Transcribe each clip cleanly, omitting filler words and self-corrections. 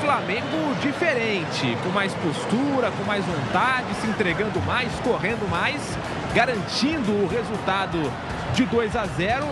Flamengo diferente, com mais postura, com mais vontade, se entregando mais, correndo mais, garantindo o resultado de 2-0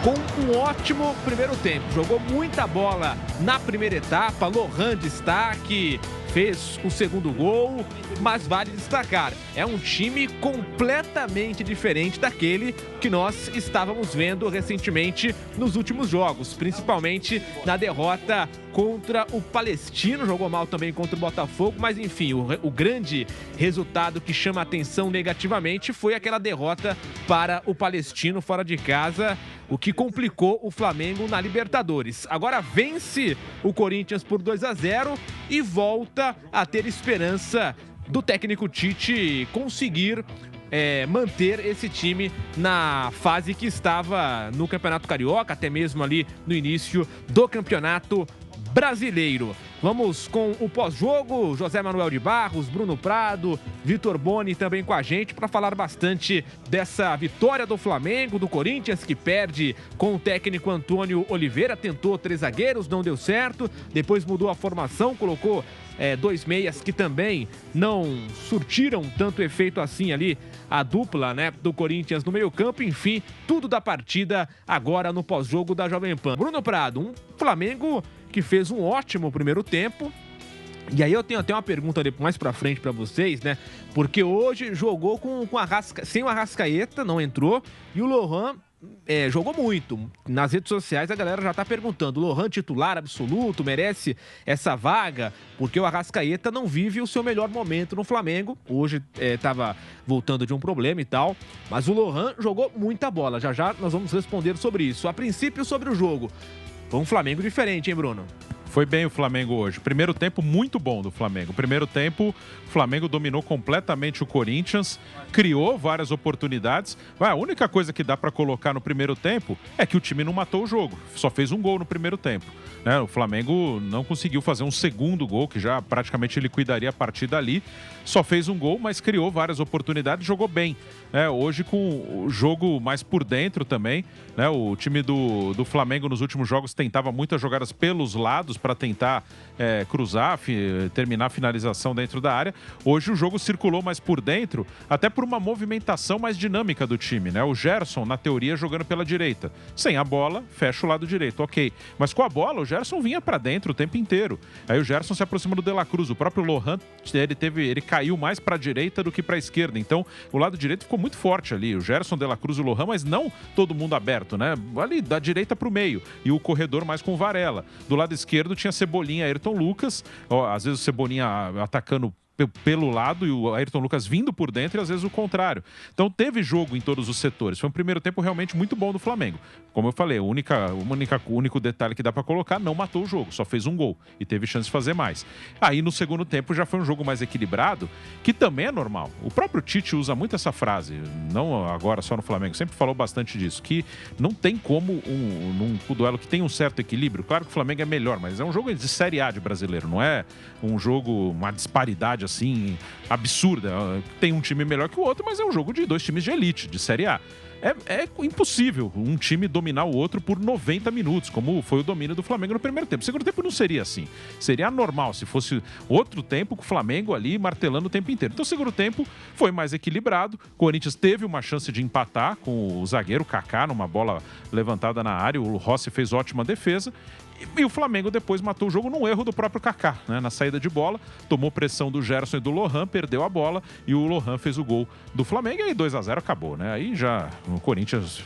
com um ótimo primeiro tempo. Jogou muita bola na primeira etapa, Lohan destaque, fez o segundo gol, mas vale destacar, é um time completamente diferente daquele que nós estávamos vendo recentemente nos últimos jogos, principalmente na derrota contra o Palestino, jogou mal também contra o Botafogo, mas enfim, o grande resultado que chama a atenção negativamente foi aquela derrota para o Palestino fora de casa, o que complicou o Flamengo na Libertadores. Agora vence o Corinthians por 2-0 e volta a ter esperança do técnico Tite conseguir manter esse time na fase que estava no Campeonato Carioca, até mesmo ali no início do Campeonato Brasileiro. Vamos com o pós-jogo, José Manuel de Barros, Bruno Prado, Vitor Boni também com a gente para falar bastante dessa vitória do Flamengo, do Corinthians, que perde com o técnico Antônio Oliveira, tentou 3 zagueiros, não deu certo, depois mudou a formação, colocou 2 meias que também não surtiram tanto efeito assim ali, a dupla, né, do Corinthians no meio-campo, enfim, tudo da partida agora no pós-jogo da Jovem Pan. Bruno Prado, um Flamengo que fez um ótimo primeiro tempo. E aí eu tenho até uma pergunta mais pra frente pra vocês, né? Porque hoje jogou sem o Arrascaeta, não entrou, e o Lohan jogou muito. Nas redes sociais a galera já tá perguntando, Lohan titular absoluto, merece essa vaga? Porque o Arrascaeta não vive o seu melhor momento no Flamengo. Hoje tava voltando de um problema e tal, mas o Lohan jogou muita bola. Já já nós vamos responder sobre isso. A princípio, sobre o jogo. Foi um Flamengo diferente, hein, Bruno? Foi bem o Flamengo hoje. Primeiro tempo muito bom do Flamengo. Primeiro tempo, o Flamengo dominou completamente o Corinthians, criou várias oportunidades. A única coisa que dá para colocar no primeiro tempo é que o time não matou o jogo. Só fez um gol no primeiro tempo, né? O Flamengo não conseguiu fazer um segundo gol, que já praticamente liquidaria a partida ali. Só fez um gol, mas criou várias oportunidades, jogou bem. Hoje com o jogo mais por dentro também, né? O time do Flamengo nos últimos jogos tentava muitas jogadas pelos lados para tentar cruzar, terminar a finalização dentro da área. Hoje o jogo circulou mais por dentro, até por uma movimentação mais dinâmica do time, né? O Gerson, na teoria, jogando pela direita. Sem a bola, fecha o lado direito, ok. Mas com a bola, o Gerson vinha para dentro o tempo inteiro. Aí o Gerson se aproxima do De La Cruz. O próprio Lohan, ele caiu mais para a direita do que para a esquerda. Então, o lado direito ficou muito forte ali. O Gerson, De La Cruz e o Lohan, mas não todo mundo aberto, né? Ali, da direita para o meio. E o corredor mais com o Varela. Do lado esquerdo tinha Cebolinha, Ayrton Lucas. Às vezes o Cebolinha atacando pelo lado e o Ayrton Lucas vindo por dentro e às vezes o contrário. Então teve jogo em todos os setores. Foi um primeiro tempo realmente muito bom do Flamengo. Como eu falei, o único detalhe que dá para colocar, não matou o jogo, só fez um gol e teve chance de fazer mais. Aí no segundo tempo já foi um jogo mais equilibrado, que também é normal. O próprio Tite usa muito essa frase, não agora só no Flamengo, sempre falou bastante disso, que não tem como num duelo que tem um certo equilíbrio. Claro que o Flamengo é melhor, mas é um jogo de Série A de brasileiro, não é um jogo, uma disparidade assim, absurda. Tem um time melhor que o outro, mas é um jogo de 2 times de elite, de Série A. É impossível um time dominar o outro por 90 minutos, como foi o domínio do Flamengo no primeiro tempo. O segundo tempo não seria assim. Seria anormal se fosse outro tempo com o Flamengo ali martelando o tempo inteiro. Então o segundo tempo foi mais equilibrado. O Corinthians teve uma chance de empatar com o zagueiro Kaká numa bola levantada na área. O Rossi fez ótima defesa. E o Flamengo depois matou o jogo num erro do próprio Kaká, né? Na saída de bola, tomou pressão do Gerson e do Lohan, perdeu a bola e o Lohan fez o gol do Flamengo e aí 2-0 acabou, né? Aí já o Corinthians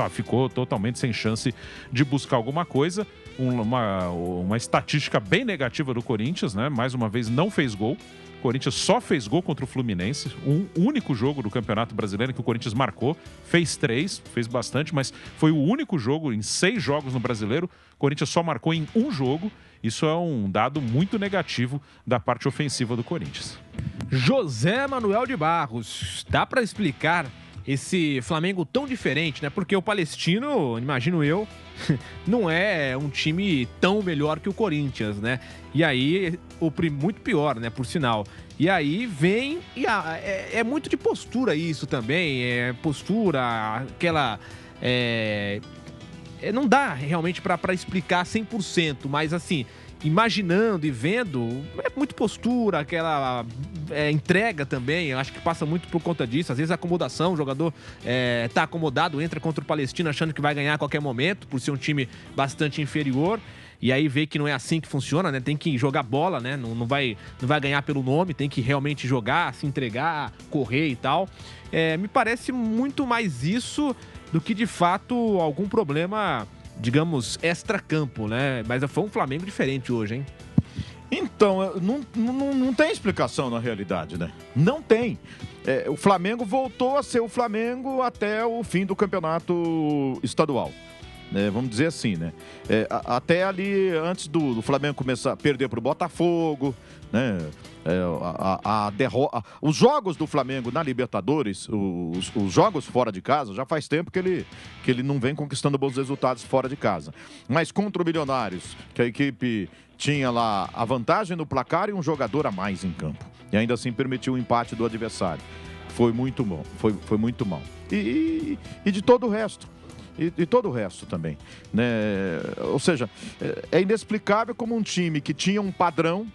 ficou totalmente sem chance de buscar alguma coisa. Uma estatística bem negativa do Corinthians, né? Mais uma vez não fez gol. O Corinthians só fez gol contra o Fluminense, um único jogo do Campeonato Brasileiro que o Corinthians marcou, fez 3, fez bastante, mas foi o único jogo em 6 jogos no Brasileiro, o Corinthians só marcou em um jogo, isso é um dado muito negativo da parte ofensiva do Corinthians. José Manuel de Barros, dá para explicar esse Flamengo tão diferente, né? Porque o Palestino, imagino eu, não é um time tão melhor que o Corinthians, né? E aí, muito pior, né? Por sinal. E aí vem... é muito de postura isso também. Postura, aquela... não dá realmente para explicar 100%, mas assim... imaginando e vendo, é muito postura, aquela entrega também, eu acho que passa muito por conta disso. Às vezes a acomodação, o jogador tá acomodado, entra contra o Palestino achando que vai ganhar a qualquer momento, por ser um time bastante inferior. E aí vê que não é assim que funciona, né? Tem que jogar bola, né? Não vai ganhar pelo nome, tem que realmente jogar, se entregar, correr e tal. Me parece muito mais isso do que, de fato, algum problema, digamos, extra-campo, né? Mas foi um Flamengo diferente hoje, hein? Então, não tem explicação na realidade, né? Não tem. O Flamengo voltou a ser o Flamengo até o fim do campeonato estadual. Vamos dizer assim, né? Até ali, antes do Flamengo começar a perder para o Botafogo, né? Os jogos do Flamengo na Libertadores, os jogos fora de casa, já faz tempo que ele não vem conquistando bons resultados fora de casa. Mas contra o Milionários, que a equipe tinha lá a vantagem no placar e um jogador a mais em campo. E ainda assim permitiu o empate do adversário. Foi muito bom, foi muito mal. E de todo o resto. E todo o resto também, né? Ou seja, é inexplicável como um time que tinha um padrão,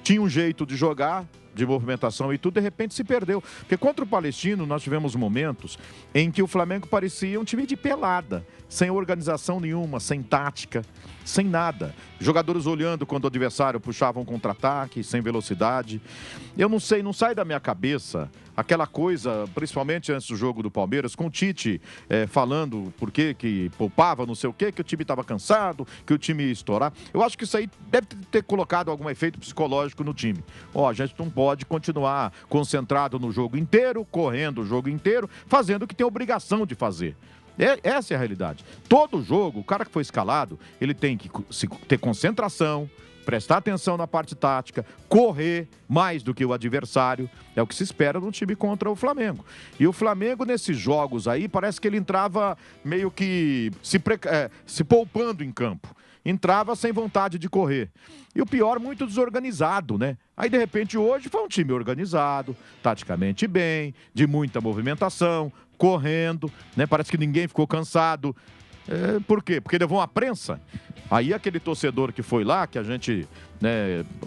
tinha um jeito de jogar, de movimentação e tudo, de repente se perdeu. Porque contra o Palestino nós tivemos momentos em que o Flamengo parecia um time de pelada, sem organização nenhuma, sem tática, sem nada. Jogadores olhando quando o adversário puxava um contra-ataque, sem velocidade. Eu não sei, não sai da minha cabeça aquela coisa, principalmente antes do jogo do Palmeiras, com o Tite falando por que poupava, não sei o quê, que o time estava cansado, que o time ia estourar. Eu acho que isso aí deve ter colocado algum efeito psicológico no time. A gente não pode continuar concentrado no jogo inteiro, correndo o jogo inteiro, fazendo o que tem obrigação de fazer. Essa é a realidade. Todo jogo, o cara que foi escalado, ele tem que ter concentração, prestar atenção na parte tática, correr mais do que o adversário. É o que se espera no time contra o Flamengo. E o Flamengo, nesses jogos aí, parece que ele entrava meio que se poupando em campo. Entrava sem vontade de correr. E o pior, muito desorganizado, né? Aí, de repente, hoje foi um time organizado, taticamente bem, de muita movimentação, correndo, né? Parece que ninguém ficou cansado. Por quê? Porque levou uma prensa. Aí aquele torcedor que foi lá, que a gente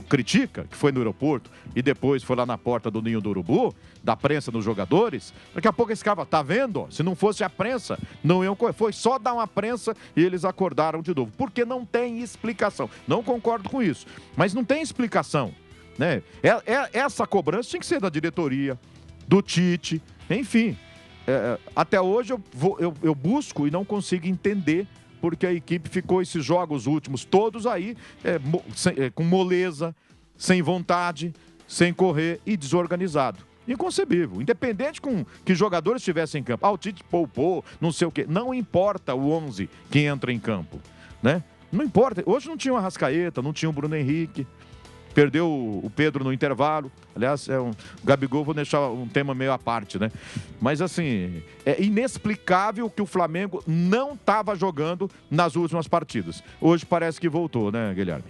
critica, que foi no aeroporto e depois foi lá na porta do Ninho do Urubu, da prensa nos jogadores, daqui a pouco esse cara, tá vendo? Se não fosse a prensa, não iam correr. Foi só dar uma prensa e eles acordaram de novo. Porque não tem explicação. Não concordo com isso, mas não tem explicação, né? Essa cobrança tinha que ser da diretoria, do Tite, enfim. Até hoje eu busco e não consigo entender porque a equipe ficou esses jogos últimos todos aí com moleza, sem vontade, sem correr e desorganizado. Inconcebível. Independente com que jogadores estivessem em campo. O Tite poupou, não sei o quê. Não importa o 11 que entra em campo, né? Não importa. Hoje não tinha o Arrascaeta, não tinha o Bruno Henrique. Perdeu o Pedro no intervalo. Aliás, o Gabigol, vou deixar um tema meio à parte, né? Mas, assim, é inexplicável que o Flamengo não estava jogando nas últimas partidas. Hoje parece que voltou, né, Guilherme?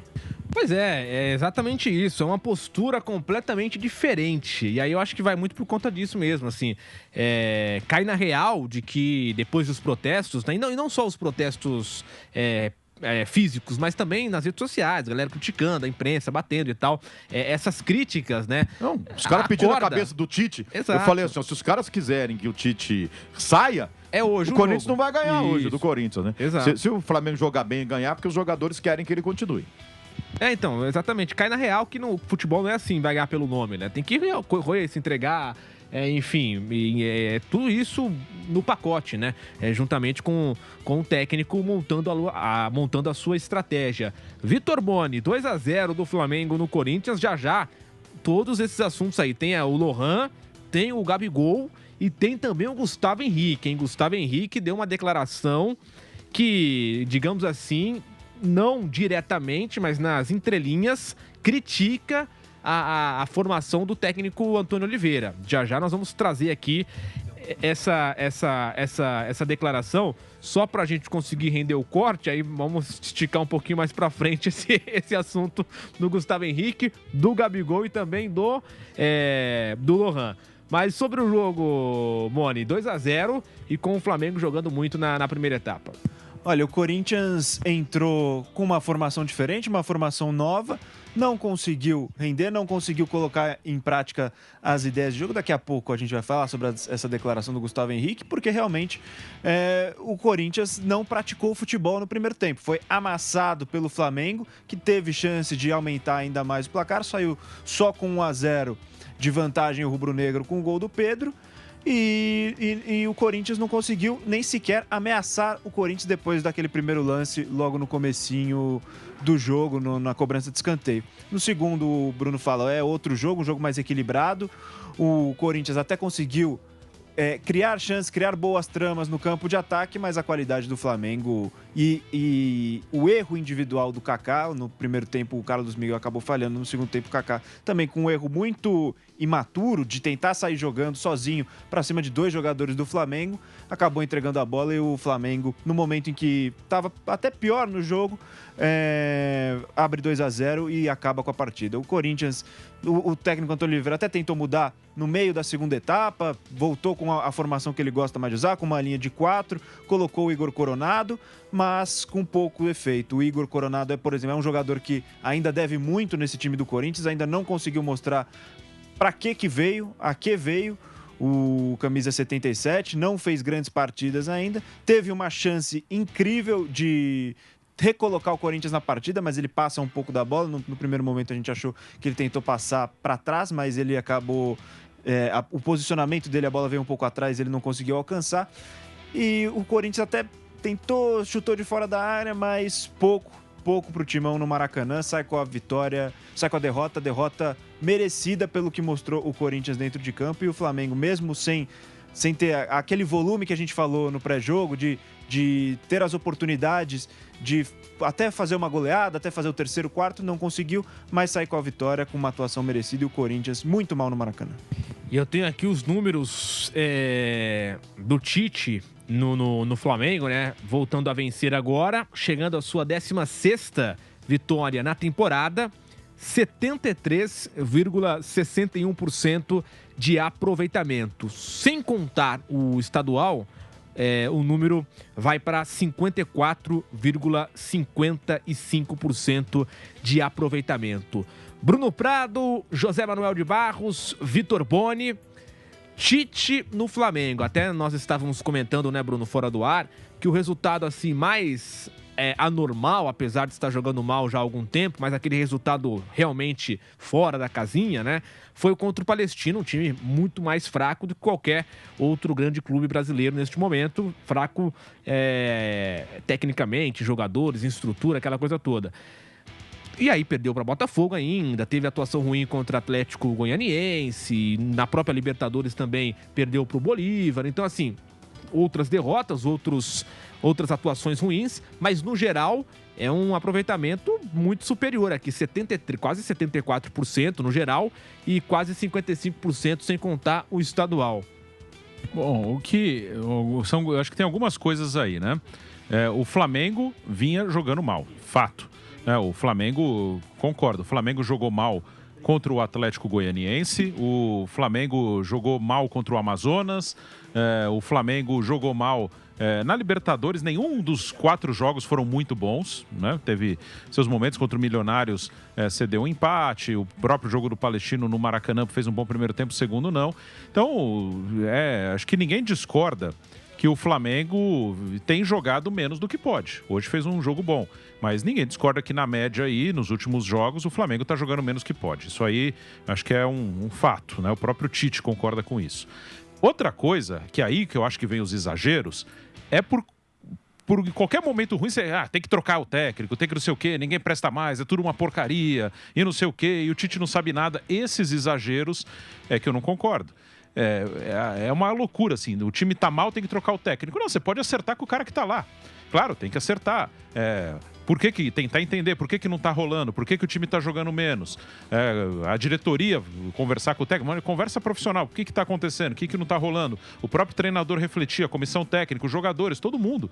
Pois é exatamente isso. É uma postura completamente diferente. E aí eu acho que vai muito por conta disso mesmo, assim. Cai na real de que depois dos protestos, né? E não só os protestos físicos, mas também nas redes sociais, galera criticando, a imprensa batendo e tal. Essas críticas, né? Não, os caras pedindo a cabeça do Tite. Exato. Eu falei assim, se os caras quiserem que o Tite saia, hoje o Corinthians jogo. Não vai ganhar hoje do Corinthians, né? Exato. Se o Flamengo jogar bem e ganhar, porque os jogadores querem que ele continue. Então, exatamente. Cai na real que no futebol não é assim, vai ganhar pelo nome, né? Tem que correr, se entregar, enfim, tudo isso no pacote, né? Juntamente com o técnico montando a sua estratégia. Vitor Boni, 2-0 do Flamengo no Corinthians. Já, todos esses assuntos aí. Tem o Lohan, tem o Gabigol e tem também o Gustavo Henrique, hein? Gustavo Henrique deu uma declaração que, digamos assim, não diretamente, mas nas entrelinhas, critica a formação do técnico Antônio Oliveira. Já nós vamos trazer aqui essa declaração, só para a gente conseguir render o corte. Aí vamos esticar um pouquinho mais para frente esse assunto do Gustavo Henrique, do Gabigol e também do Lohan. Mas sobre o jogo, Moni, 2-0 e com o Flamengo jogando muito na primeira etapa. Olha, o Corinthians entrou com uma formação diferente, uma formação nova, não conseguiu render, não conseguiu colocar em prática as ideias de jogo. Daqui a pouco a gente vai falar sobre essa declaração do Gustavo Henrique, porque realmente o Corinthians não praticou o futebol no primeiro tempo. Foi amassado pelo Flamengo, que teve chance de aumentar ainda mais o placar, saiu só com 1-0 de vantagem o rubro-negro com o gol do Pedro. E o Corinthians não conseguiu nem sequer ameaçar o Corinthians depois daquele primeiro lance, logo no comecinho do jogo, na cobrança de escanteio. No segundo, o Bruno fala, é outro jogo, um jogo mais equilibrado. O Corinthians até conseguiu criar chances, criar boas tramas no campo de ataque, mas a qualidade do Flamengo e o erro individual do Kaká, no primeiro tempo o Carlos Miguel acabou falhando, no segundo tempo o Kaká também com um erro muito imaturo de tentar sair jogando sozinho para cima de 2 jogadores do Flamengo, acabou entregando a bola e o Flamengo, no momento em que estava até pior no jogo, abre 2-0 e acaba com a partida. O Corinthians, o técnico Antônio Oliveira até tentou mudar no meio da segunda etapa, voltou com a formação que ele gosta mais de usar, com uma linha de 4, colocou o Igor Coronado, mas com pouco efeito. O Igor Coronado, por exemplo, é um jogador que ainda deve muito nesse time do Corinthians, ainda não conseguiu mostrar para que veio, a que veio. O camisa 77 não fez grandes partidas ainda, teve uma chance incrível de recolocar o Corinthians na partida, mas ele passa um pouco da bola. No primeiro momento a gente achou que ele tentou passar para trás, mas ele acabou... o posicionamento dele, a bola veio um pouco atrás, ele não conseguiu alcançar. E o Corinthians até tentou, chutou de fora da área, mas pouco para o Timão no Maracanã, sai com a vitória, sai com a derrota merecida pelo que mostrou o Corinthians dentro de campo. E o Flamengo, mesmo sem ter aquele volume que a gente falou no pré-jogo, de ter as oportunidades de até fazer uma goleada, até fazer o terceiro, quarto, não conseguiu, mas sai com a vitória, com uma atuação merecida, e o Corinthians muito mal no Maracanã. E eu tenho aqui os números do Tite no Flamengo, né? Voltando a vencer agora, chegando à sua 16ª vitória na temporada, 73,61% de aproveitamento. Sem contar o estadual, o número vai para 54,55% de aproveitamento. Bruno Prado, José Manuel de Barros, Vitor Boni, Tite no Flamengo. Até nós estávamos comentando, né, Bruno, fora do ar, que o resultado assim mais anormal, apesar de estar jogando mal já há algum tempo, mas aquele resultado realmente fora da casinha, né, foi contra o Palestino, um time muito mais fraco do que qualquer outro grande clube brasileiro neste momento, fraco tecnicamente, jogadores, estrutura, aquela coisa toda. E aí perdeu para Botafogo ainda, teve atuação ruim contra Atlético Goianiense, na própria Libertadores também perdeu para o Bolívar. Então, assim, outras derrotas, outras atuações ruins, mas no geral é um aproveitamento muito superior aqui, quase 74% no geral e quase 55% sem contar o estadual. Bom, eu acho que tem algumas coisas aí, né? O Flamengo vinha jogando mal, fato. O Flamengo, concordo, o Flamengo jogou mal contra o Atlético Goianiense, o Flamengo jogou mal contra o Amazonas, o Flamengo jogou mal na Libertadores. Nenhum dos 4 jogos foram muito bons, né? Teve seus momentos contra o Milionários, cedeu um empate, o próprio jogo do Palestino no Maracanã fez um bom primeiro tempo, segundo não. Então, acho que ninguém discorda que o Flamengo tem jogado menos do que pode. Hoje fez um jogo bom, mas ninguém discorda que na média aí, nos últimos jogos, o Flamengo está jogando menos que pode. Isso aí acho que é um fato, né? O próprio Tite concorda com isso. Outra coisa, que aí que eu acho que vem os exageros, é por qualquer momento ruim, você tem que trocar o técnico, tem que não sei o quê, ninguém presta mais, é tudo uma porcaria, e não sei o quê, e o Tite não sabe nada. Esses exageros é que eu não concordo. É uma loucura, assim. O time tá mal, tem que trocar o técnico. Não, você pode acertar com o cara que tá lá. Claro, tem que acertar. Por que tentar entender por que não tá rolando, por que o time tá jogando menos. A diretoria conversar com o técnico, conversa profissional, o que tá acontecendo, o que não tá rolando. O próprio treinador refletir, a comissão técnica, os jogadores, todo mundo.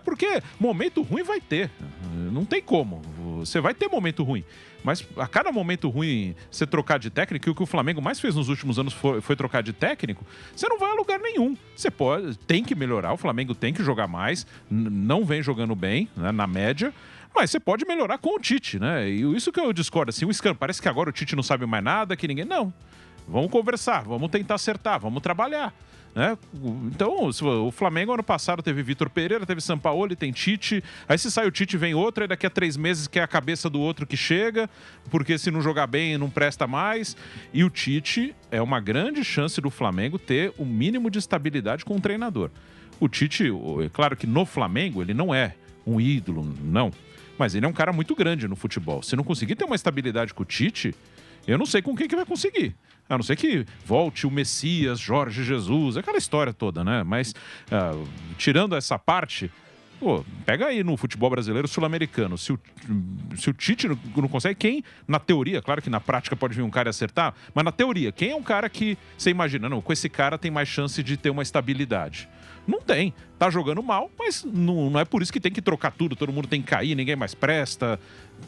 Porque momento ruim vai ter. Não tem como. Você vai ter momento ruim. Mas a cada momento ruim você trocar de técnico, e o que o Flamengo mais fez nos últimos anos foi trocar de técnico, você não vai a lugar nenhum. Você tem que melhorar, o Flamengo tem que jogar mais, não vem jogando bem, né, na média, mas você pode melhorar com o Tite, né? E isso que eu discordo, assim, o Scan, parece que agora o Tite não sabe mais nada, que ninguém... Não, vamos conversar, vamos tentar acertar, vamos trabalhar. Né? Então, o Flamengo ano passado teve Vitor Pereira, teve Sampaoli, tem Tite. Aí se sai o Tite, vem outro, aí daqui a 3 meses que é a cabeça do outro que chega, porque se não jogar bem não presta mais. E o Tite é uma grande chance do Flamengo ter o mínimo de estabilidade com o treinador. O Tite, é claro que no Flamengo ele não é um ídolo, não. Mas ele é um cara muito grande no futebol. Se não conseguir ter uma estabilidade com o Tite, eu não sei com quem que vai conseguir. A não ser que volte o Messias, Jorge Jesus, aquela história toda, né? Mas, tirando essa parte, pô, pega aí no futebol brasileiro sul-americano. Se o Tite não consegue, quem, na teoria, claro que na prática pode vir um cara e acertar, mas na teoria, quem é um cara que você imagina, não, com esse cara tem mais chance de ter uma estabilidade? Não tem. Tá jogando mal, mas não é por isso que tem que trocar tudo, todo mundo tem que cair, ninguém mais presta.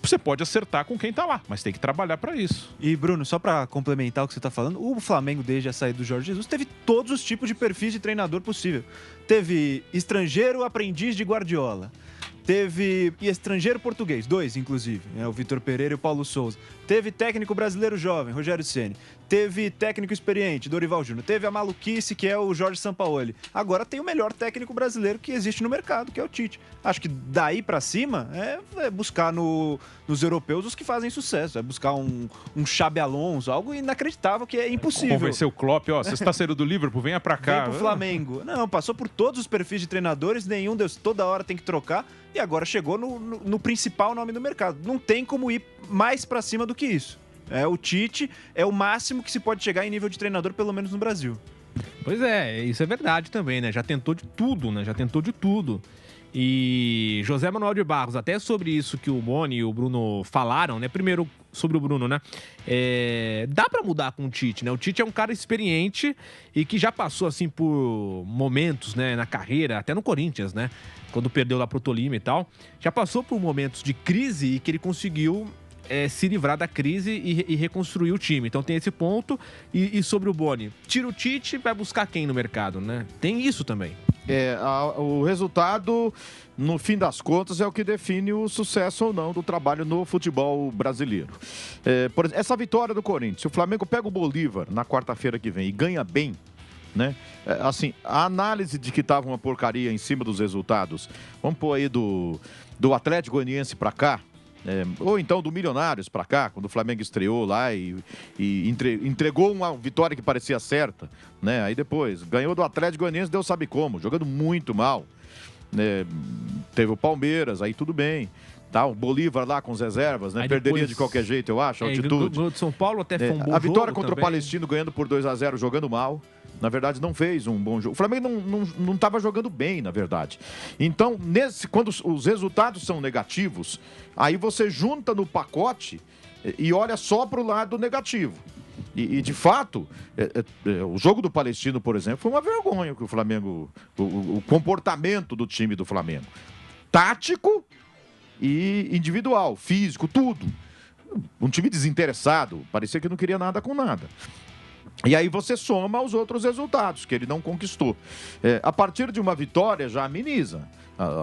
Você pode acertar com quem tá lá, mas tem que trabalhar para isso. E, Bruno, só para complementar o que você tá falando, o Flamengo, desde a saída do Jorge Jesus, teve todos os tipos de perfis de treinador possível. Teve estrangeiro aprendiz de Guardiola. Teve estrangeiro português, 2 inclusive, né? O Vitor Pereira e o Paulo Souza. Teve técnico brasileiro jovem, Rogério Ceni. Teve técnico experiente, Dorival Júnior. Teve a maluquice, que é o Jorge Sampaoli. Agora tem o melhor técnico brasileiro que existe no mercado, que é o Tite. Acho que daí pra cima é buscar nos europeus os que fazem sucesso. É buscar um Xabi Alonso, algo inacreditável, que é impossível. Convencer o Klopp, ó, você está saindo do Liverpool, venha pra cá. Vem pro Flamengo. Não, passou por todos os perfis de treinadores, nenhum deles, toda hora tem que trocar. E agora chegou no principal nome do mercado. Não tem como ir mais pra cima do que isso. O Tite é o máximo que se pode chegar em nível de treinador, pelo menos no Brasil. Pois é, isso é verdade também, né? Já tentou de tudo, né? Já tentou de tudo. E José Manuel de Barros, até sobre isso que o Boni e o Bruno falaram, né? Primeiro sobre o Bruno, né? Dá pra mudar com o Tite, né? O Tite é um cara experiente e que já passou, assim, por momentos, né? Na carreira, até no Corinthians, né? Quando perdeu lá pro Tolima e tal. Já passou por momentos de crise e que ele conseguiu se livrar da crise e reconstruir o time. Então tem esse ponto. E sobre o Boni, tira o Tite, vai buscar quem no mercado, né? Tem isso também. O resultado, no fim das contas, é o que define o sucesso ou não do trabalho no futebol brasileiro. Por exemplo, essa vitória do Corinthians, se o Flamengo pega o Bolívar na quarta-feira que vem e ganha bem, né? Assim, a análise de que estava uma porcaria em cima dos resultados, vamos pôr aí do Atlético Goianiense para cá, ou então do Milionários para cá, quando o Flamengo estreou lá e entregou uma vitória que parecia certa, né? Aí depois ganhou do Atlético Goianiense, Deus sabe como, jogando muito mal, né? Teve o Palmeiras, aí tudo bem. Tá, o Bolívar lá com as reservas, né? Perderia de qualquer jeito, eu acho, a altitude. O de São Paulo até foi um bom A vitória contra também. o Palestino ganhando por 2-0, jogando mal. Na verdade, não fez um bom jogo. O Flamengo não estava jogando bem, na verdade. Então, quando os resultados são negativos, aí você junta no pacote e olha só para o lado negativo. E de fato, o jogo do Palestino, por exemplo, foi uma vergonha que o Flamengo, o comportamento do time do Flamengo. Tático e individual, físico, tudo. Um time desinteressado, parecia que não queria nada com nada. E aí você soma os outros resultados que ele não conquistou. A partir de uma vitória já ameniza.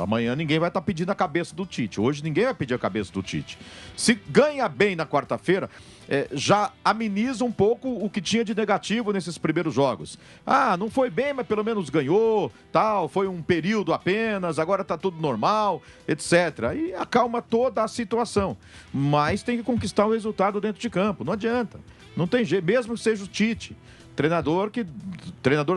Amanhã ninguém vai estar pedindo a cabeça do Tite. Hoje ninguém vai pedir a cabeça do Tite. Se ganha bem na quarta-feira, já ameniza um pouco o que tinha de negativo nesses primeiros jogos. Não foi bem, mas pelo menos ganhou, tal, foi um período apenas, agora está tudo normal, etc. Aí acalma toda a situação. Mas tem que conquistar o resultado dentro de campo, não adianta. Não tem jeito, mesmo que seja o Tite. Treinador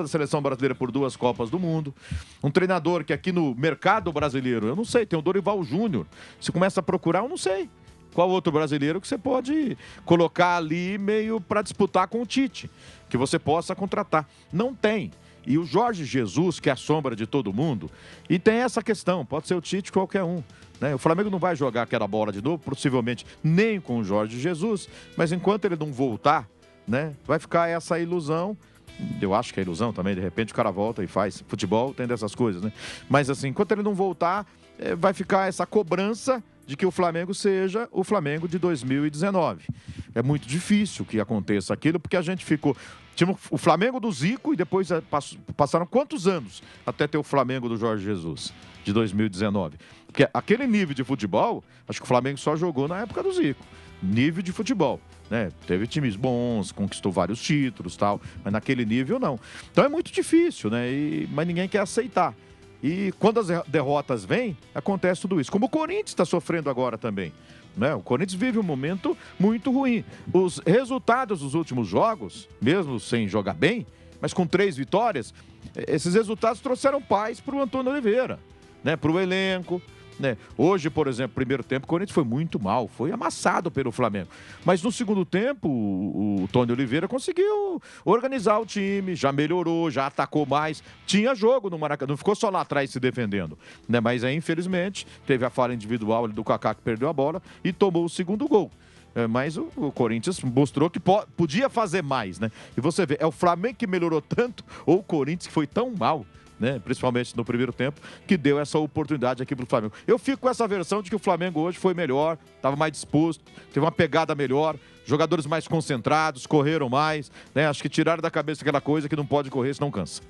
da Seleção Brasileira por 2 Copas do Mundo. Um treinador que aqui no mercado brasileiro, eu não sei, tem o Dorival Júnior. Se começa a procurar, eu não sei. Qual outro brasileiro que você pode colocar ali meio para disputar com o Tite, que você possa contratar. Não tem. E o Jorge Jesus, que é a sombra de todo mundo, e tem essa questão, pode ser o Tite, qualquer um. Né? O Flamengo não vai jogar aquela bola de novo, possivelmente nem com o Jorge Jesus, mas enquanto ele não voltar, né, vai ficar essa ilusão. Eu acho que é ilusão também, de repente o cara volta e faz futebol, tem dessas coisas, né? Mas assim, enquanto ele não voltar, vai ficar essa cobrança de que o Flamengo seja o Flamengo de 2019. É muito difícil que aconteça aquilo, porque a gente ficou... Tinha o Flamengo do Zico e depois passaram quantos anos até ter o Flamengo do Jorge Jesus, de 2019? Porque aquele nível de futebol, acho que o Flamengo só jogou na época do Zico. Nível de futebol, né? Teve times bons, conquistou vários títulos, tal, mas naquele nível não. Então é muito difícil, né? Mas ninguém quer aceitar. E quando as derrotas vêm, acontece tudo isso. Como o Corinthians está sofrendo agora também, né? O Corinthians vive um momento muito ruim. Os resultados dos últimos jogos, mesmo sem jogar bem, mas com 3 vitórias, esses resultados trouxeram paz para o Antônio Oliveira, né? Para o elenco. Né? Hoje, por exemplo, primeiro tempo, o Corinthians foi muito mal, foi amassado pelo Flamengo. Mas no segundo tempo, o Tony Oliveira conseguiu organizar o time, já melhorou, já atacou mais. Tinha jogo no Maracanã, não ficou só lá atrás se defendendo. Né? Mas aí, infelizmente, teve a falha individual do Kaká que perdeu a bola e tomou o segundo gol. Mas o Corinthians mostrou que podia fazer mais, né? E você vê, é o Flamengo que melhorou tanto ou o Corinthians que foi tão mal, né? Principalmente no primeiro tempo, que deu essa oportunidade aqui para o Flamengo. Eu fico com essa versão de que o Flamengo hoje foi melhor, estava mais disposto, teve uma pegada melhor, jogadores mais concentrados, correram mais, né? Acho que tiraram da cabeça aquela coisa que não pode correr, senão cansa.